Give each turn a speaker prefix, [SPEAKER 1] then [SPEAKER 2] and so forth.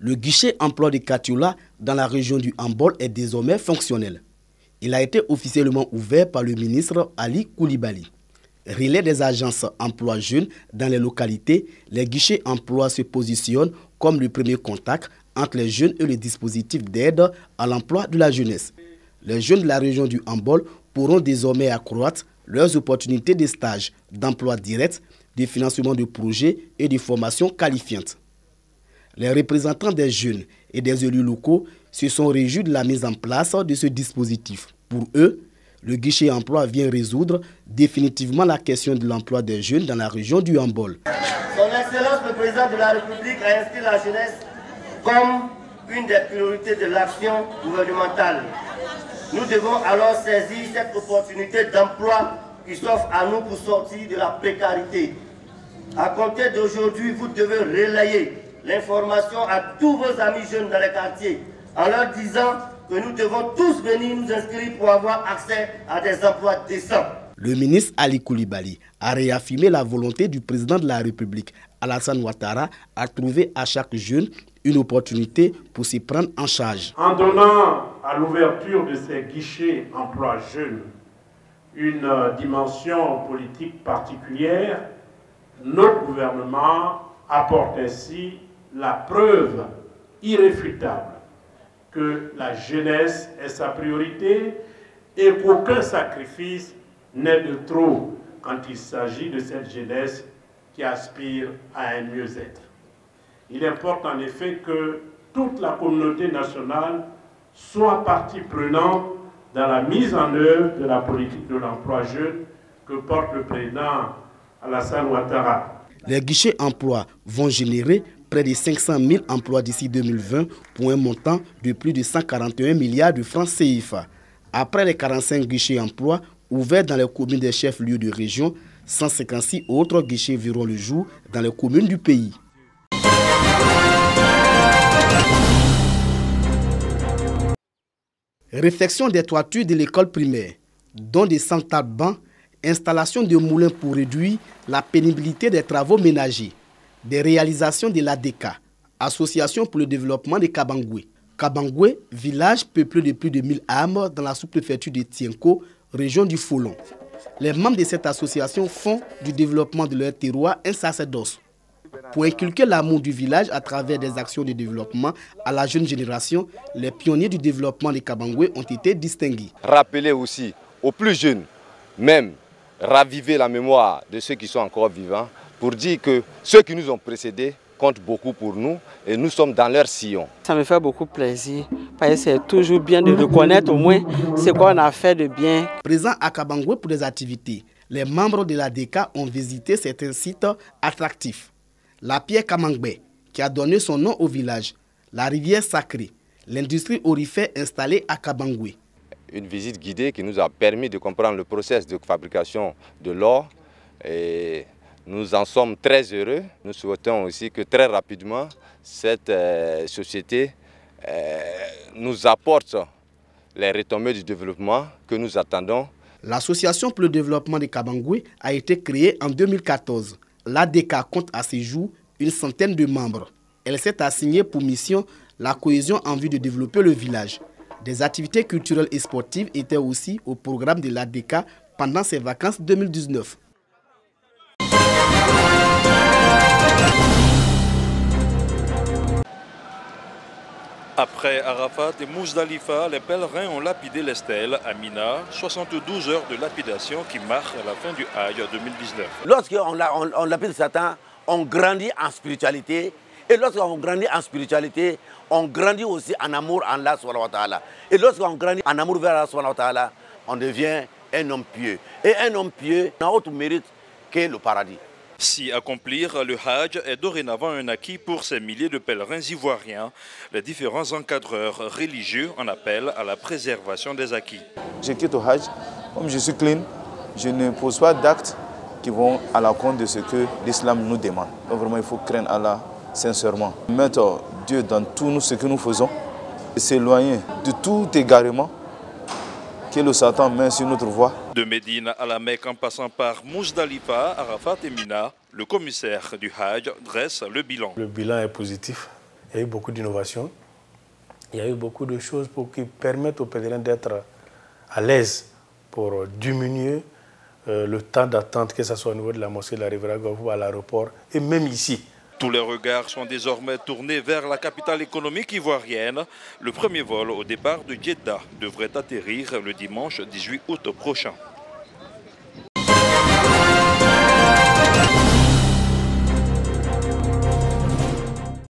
[SPEAKER 1] Le guichet emploi de Katiola dans la région du Hambol est désormais fonctionnel. Il a été officiellement ouvert par le ministre Ali Koulibaly. Relais des agences emploi jeunes dans les localités, les guichets emploi se positionnent comme le premier contact entre les jeunes et le dispositif d'aide à l'emploi de la jeunesse. Les jeunes de la région du Hambol pourront désormais accroître leurs opportunités de stage, d'emploi direct, de financement de projets et de formation qualifiante. Les représentants des jeunes et des élus locaux se sont réjouis de la mise en place de ce dispositif. Pour eux, le guichet emploi vient résoudre définitivement la question de l'emploi des jeunes dans la région du Hambol.
[SPEAKER 2] Son Excellence le Président de la République a inscrit la jeunesse comme une des priorités de l'action gouvernementale. Nous devons alors saisir cette opportunité d'emploi qui s'offre à nous pour sortir de la précarité. À compter d'aujourd'hui, vous devez relayer l'information à tous vos amis jeunes dans les quartiers en leur disant que nous devons tous venir nous inscrire pour avoir accès à des emplois décents.
[SPEAKER 1] Le ministre Ali Koulibaly a réaffirmé la volonté du président de la République, Alassane Ouattara, à trouver à chaque jeune une opportunité pour s'y prendre en charge.
[SPEAKER 3] En donnant à l'ouverture de ces guichets emploi jeunes une dimension politique particulière, notre gouvernement apporte ainsi la preuve irréfutable que la jeunesse est sa priorité et qu'aucun sacrifice n'est de trop quand il s'agit de cette jeunesse qui aspire à un mieux-être. Il importe en effet que toute la communauté nationale soit partie prenante dans la mise en œuvre de la politique de l'emploi jeune que porte le président Alassane Ouattara.
[SPEAKER 1] Les guichets emploi vont générer près de 500 000 emplois d'ici 2020 pour un montant de plus de 141 milliards de francs CFA. Après les 45 guichets emploi ouverts dans les communes des chefs-lieux de région, 156 autres guichets verront le jour dans les communes du pays. Réfection des toitures de l'école primaire, dont des centrales bancs, installation de moulins pour réduire la pénibilité des travaux ménagers, des réalisations de l'ADECA, Association pour le développement de Kabangoué. Kabangoué, village peuplé de plus de 1000 âmes dans la sous-préfecture de Tienko, région du Folon. Les membres de cette association font du développement de leur terroir un sacerdoce. Pour inculquer l'amour du village à travers des actions de développement à la jeune génération, les pionniers du développement de Kabangoué ont été distingués.
[SPEAKER 4] Rappeler aussi aux plus jeunes, même raviver la mémoire de ceux qui sont encore vivants, pour dire que ceux qui nous ont précédés comptent beaucoup pour nous et nous sommes dans leur sillon.
[SPEAKER 5] Ça me fait beaucoup plaisir parce que c'est toujours bien de reconnaître au moins ce qu'on a fait de bien.
[SPEAKER 1] Présents à Kabangoué pour des activités, les membres de l'ADECA ont visité certains sites attractifs. La pierre Kamangbe, qui a donné son nom au village, la rivière sacrée, l'industrie aurifère installée à Kabangoué.
[SPEAKER 4] Une visite guidée qui nous a permis de comprendre le processus de fabrication de l'or et nous en sommes très heureux. Nous souhaitons aussi que très rapidement cette société nous apporte les retombées du développement que nous attendons.
[SPEAKER 1] L'association pour le développement de Kabangoué a été créée en 2014. L'ADECA compte à ce jour une centaine de membres. Elle s'est assignée pour mission la cohésion en vue de développer le village. Des activités culturelles et sportives étaient aussi au programme de l'ADECA pendant ses vacances 2019.
[SPEAKER 6] Après Arafat et Mousdalifa, les pèlerins ont lapidé les stèles à Mina, 72 heures de lapidation qui marquent la fin du Hajj 2019.
[SPEAKER 7] Lorsqu'on lapide Satan, on grandit en spiritualité. Et lorsqu'on grandit en spiritualité, on grandit aussi en amour en Allah subhanahu wa ta'ala. Et lorsqu'on grandit en amour vers Allah subhanahu wa ta'ala, on devient un homme pieux. Et un homme pieux n'a autre mérite que le paradis.
[SPEAKER 6] Si accomplir le Hajj est dorénavant un acquis pour ces milliers de pèlerins ivoiriens, les différents encadreurs religieux en appellent à la préservation des acquis.
[SPEAKER 8] Je quitte au Hajj, comme je suis clean, je ne pose pas d'actes qui vont à l'encontre de ce que l'islam nous demande. Donc vraiment, il faut craindre Allah sincèrement. Mettre Dieu dans tout ce que nous faisons et s'éloigner de tout égarement que le Satan met sur notre voie.
[SPEAKER 6] De Médine à la Mecque en passant par Mousdalifa, Arafat et Mina, le commissaire du Hajj dresse le bilan.
[SPEAKER 9] Le bilan est positif Il y a eu beaucoup d'innovations. Il y a eu beaucoup de choses qui permettent aux pèlerins d'être à l'aise pour diminuer le temps d'attente, que ce soit au niveau de la mosquée de la Riviera Golfe ou à l'aéroport, et même ici.
[SPEAKER 6] Tous les regards sont désormais tournés vers la capitale économique ivoirienne. Le premier vol au départ de Jeddah devrait atterrir le dimanche 18 août prochain.